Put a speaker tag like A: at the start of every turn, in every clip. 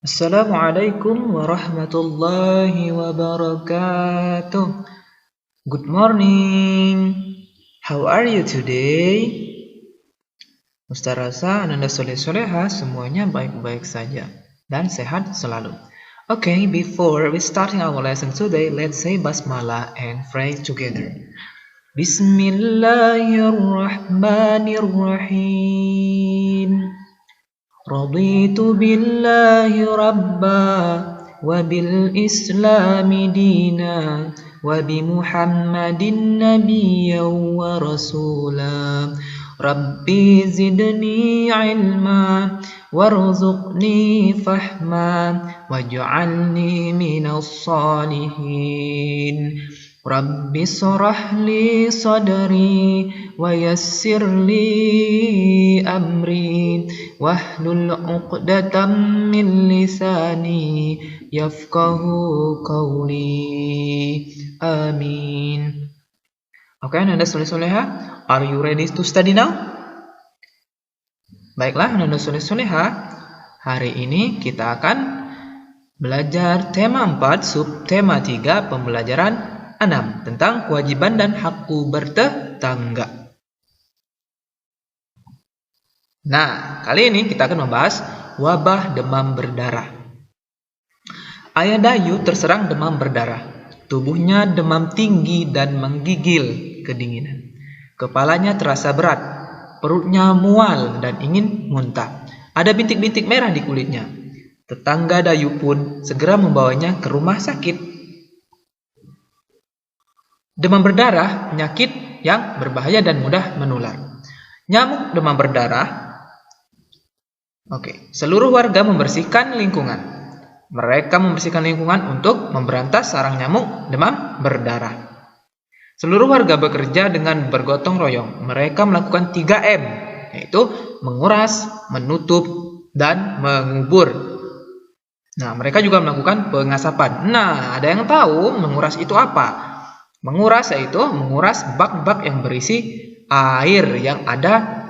A: Assalamualaikum warahmatullahi wabarakatuh. Good morning. How are you today? Ustaz rasa Ananda soleh-soleha semuanya baik-baik saja dan sehat selalu. Okay, before we starting our lesson today, let's say basmalah and pray together. Bismillahirrahmanirrahim. Raditu billahi rabba wa bil islami dina wa bi muhammadin nabiyyan wa rasula. Rabbi zidni ilma warzuqni fahma waj'alni minas salihin. Rabbi shrah li sadri wa yassir li amri wahlul 'uqdatam min lisani yafqahu qawli. Amin. Oke, Anda soleh-soleha, are you ready to study now? Baiklah, Anda soleh-soleha, hari ini kita akan belajar tema 4, subtema 3, pembelajaran 6 tentang kewajiban dan hakku bertetangga. Nah, kali ini kita akan membahas wabah demam berdarah. Ayah Dayu terserang demam berdarah. Tubuhnya demam tinggi dan menggigil kedinginan. Kepalanya terasa berat, perutnya mual dan ingin muntah. Ada bintik-bintik merah di kulitnya. Tetangga Dayu pun segera membawanya ke rumah sakit. Demam berdarah penyakit yang berbahaya dan mudah menular. Nyamuk demam berdarah. Seluruh warga membersihkan lingkungan. Mereka membersihkan lingkungan untuk memberantas sarang nyamuk demam berdarah. Seluruh warga bekerja dengan bergotong royong. Mereka melakukan 3M, yaitu menguras, menutup, dan mengubur. Nah, mereka juga melakukan pengasapan. Nah, ada yang tahu menguras itu apa? Menguras yaitu menguras bak-bak yang berisi air yang ada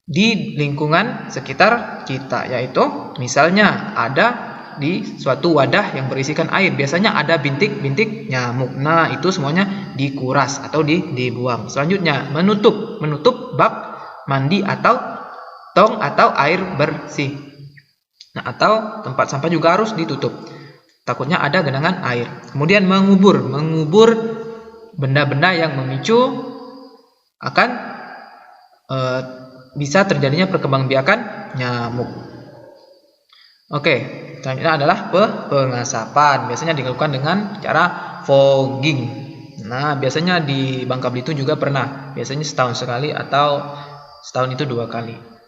A: di lingkungan sekitar kita, yaitu misalnya ada di suatu wadah yang berisikan air, biasanya ada bintik-bintik nyamuk. Nah, itu semuanya dikuras atau dibuang. Selanjutnya, menutup bak mandi atau tong atau air bersih. Nah, atau tempat sampah juga harus ditutup. Takutnya ada genangan air. Kemudian mengubur benda-benda yang memicu akan bisa terjadinya perkembangbiakan nyamuk. Selanjutnya adalah pengasapan. Biasanya dilakukan dengan cara fogging. Nah, biasanya di Bangka Belitung juga pernah. Biasanya setahun sekali atau setahun itu 2 kali.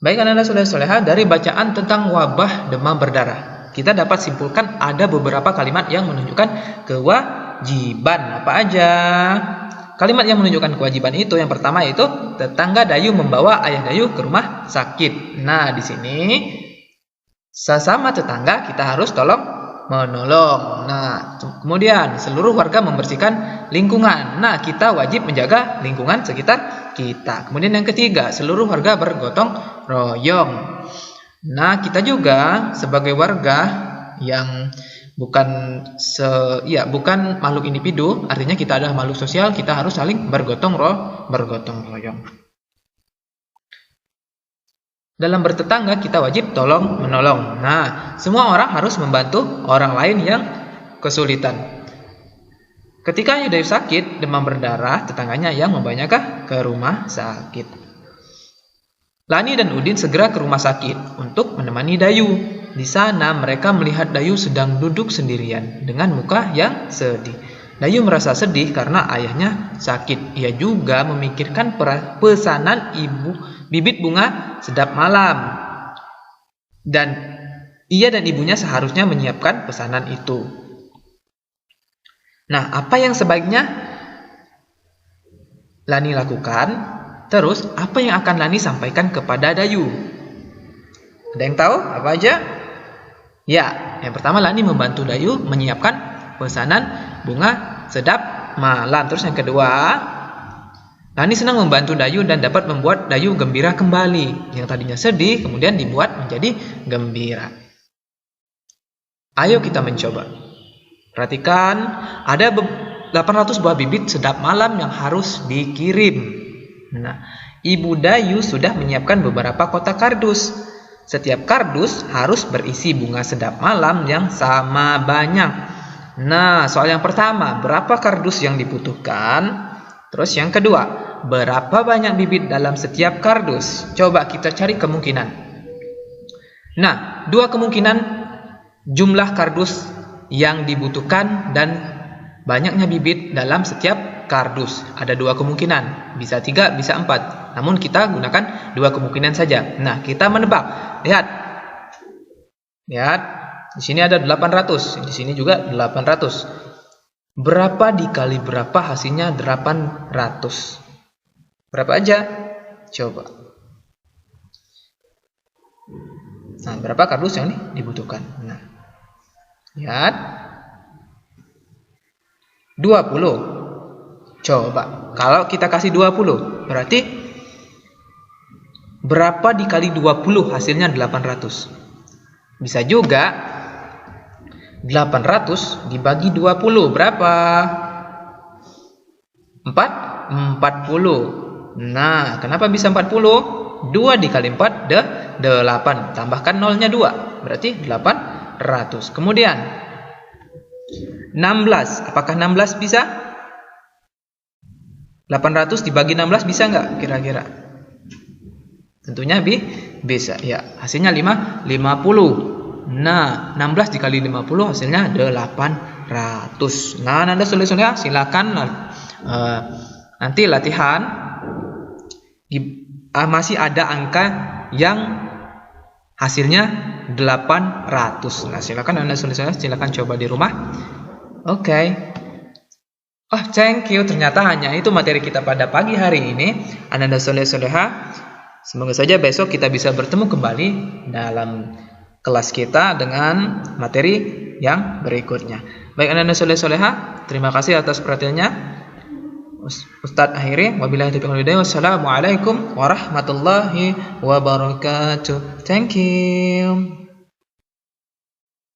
A: Baik, Anda soleh-soleha, dari bacaan tentang wabah demam berdarah, kita dapat simpulkan ada beberapa kalimat yang menunjukkan kewajiban. Apa aja? Kalimat yang menunjukkan kewajiban itu, yang pertama yaitu tetangga Dayu membawa ayah Dayu ke rumah sakit. Nah, di sini sesama tetangga kita harus tolong menolong. Nah, kemudian seluruh warga membersihkan lingkungan. Nah, kita wajib menjaga lingkungan sekitar kita. Kemudian yang ketiga, seluruh warga bergotong royong. Nah, kita juga sebagai warga yang bukan makhluk individu, artinya kita adalah makhluk sosial, kita harus saling bergotong royong. Dalam bertetangga kita wajib tolong menolong. Nah, semua orang harus membantu orang lain yang kesulitan. Ketika Ayah Dayu sakit demam berdarah, tetangganya yang membawanya ke rumah sakit. Lani dan Udin segera ke rumah sakit untuk menemani Dayu. Di sana mereka melihat Dayu sedang duduk sendirian dengan muka yang sedih. Dayu merasa sedih karena ayahnya sakit. Ia juga memikirkan pesanan bibit bunga sedap malam. Dan ia dan ibunya seharusnya menyiapkan pesanan itu. Nah, apa yang sebaiknya Lani lakukan? Terus, apa yang akan Lani sampaikan kepada Dayu? Ada yang tahu apa aja? Ya, yang pertama Lani membantu Dayu menyiapkan pesanan bunga sedap malam. Terus yang kedua, Lani senang membantu Dayu dan dapat membuat Dayu gembira kembali. Yang tadinya sedih kemudian dibuat menjadi gembira. Ayo kita mencoba. Perhatikan, ada 800 buah bibit sedap malam yang harus dikirim. Nah, Ibu Dayu sudah menyiapkan beberapa kotak kardus. Setiap kardus harus berisi bunga sedap malam yang sama banyak. Nah, soal yang pertama, berapa kardus yang dibutuhkan? Terus yang kedua, berapa banyak bibit dalam setiap kardus? Coba kita cari kemungkinan. Nah, dua kemungkinan jumlah kardus yang dibutuhkan dan banyaknya bibit dalam setiap kardus. Ada dua kemungkinan, bisa 3, bisa 4. Namun kita gunakan dua kemungkinan saja. Nah, kita menebak. Lihat. Lihat, di sini ada 800, di sini juga 800. Berapa dikali berapa hasilnya 800? Berapa aja? Coba. Nah, berapa kardus yang dibutuhkan? Nah, lihat. 20. Coba, kalau kita kasih 20, berarti berapa dikali 20 hasilnya 800? Bisa juga 800 dibagi 20 berapa? 40. Nah, kenapa bisa 40? 2 dikali 4 8. Tambahkan nolnya 2, berarti 800. Kemudian 16. Apakah 16 bisa? 800 dibagi 16 bisa nggak kira-kira? Tentunya bisa. Ya, hasilnya 50. Nah, 16 dikali 50 hasilnya 800. Nah, Anda sudah silakan nanti latihan masih ada angka yang hasilnya 800. Nah, silakan Anda silakan coba di rumah. Oke. Oh, thank you. Ternyata hanya itu materi kita pada pagi hari ini. Anda soleh-soleha. Semoga saja besok kita bisa bertemu kembali dalam kelas kita dengan materi yang berikutnya. Baik anak-anak soleh-soleha, terima kasih atas perhatiannya. Ustadz akhiri, wabillahi taufiq wal hidayah. Wassalamualaikum warahmatullahi wabarakatuh. Thank you.